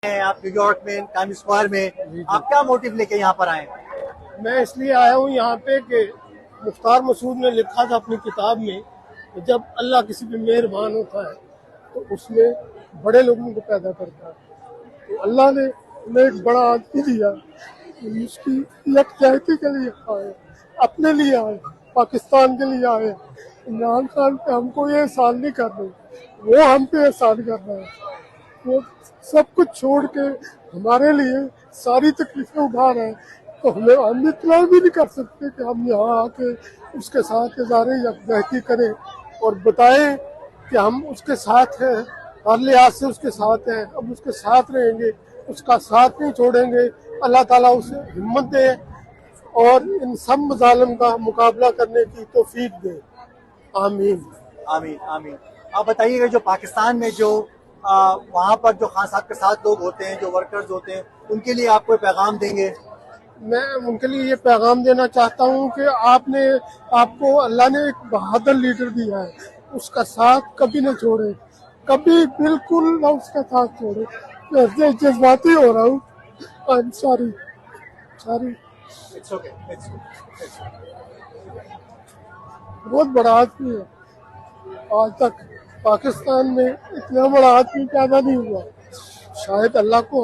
ہیں آپ new York میں ٹائم اسکوائر میں، آپ کیا موٹیو لے کے یہاں پر آئے؟ میں اس لیے آیا ہوں یہاں پہ کہ مختار مسعود نے لکھا تھا اپنی کتاب میں کہ جب اللہ کسی پہ مہربان ہوتا ہے تو اس میں بڑے لوگوں کو پیدا کرتا ہے، تو اللہ نے ہمیں ایک بڑا آدمی دیا، اس کی یکجہتی کے لیے آئے، اپنے لیے آئے، پاکستان کے لیے آئے۔ عمران خان پہ ہم کو یہ احسان نہیں کر رہے، وہ ہم پہ احسان کر رہا ہے، وہ سب کچھ چھوڑ کے ہمارے لیے ساری تکلیفیں اٹھا رہے ہیں، تو ہم اتنا بھی نہیں کر سکتے کہ ہم یہاں آ کے اس کے ساتھ اظہار یکجہتی کریں اور بتائیں کہ ہم اس کے ساتھ ہیں، ہر لحاظ سے اس کے ساتھ ہیں، اب اس کے ساتھ رہیں گے، اس کا ساتھ نہیں چھوڑیں گے۔ اللہ تعالیٰ اسے ہمت دے اور ان سب مظالم کا مقابلہ کرنے کی توفیق دے، آمین آمین آمین۔ آپ بتائیے گا جو پاکستان میں جو وہاں پر جو خان صاحب کے ساتھ لوگ ہوتے ہیں، جو ورکرز ہوتے ہیں، ان کے لیے آپ کوئی پیغام دیں گے؟ میں ان کے لیے یہ پیغام دینا چاہتا ہوں کہ آپ کو اللہ نے ایک بہادر لیڈر دیا ہے، اس کا ساتھ کبھی نہ چھوڑے، کبھی بالکل نہ اس کا ساتھ چھوڑے۔ میں جذباتی ہو رہا ہوں، سوری It's okay. بہت بڑا آدمی ہے، آج تک پاکستان میں اتنا بڑا آدمی پیدا نہیں ہوا، شاید اللہ کو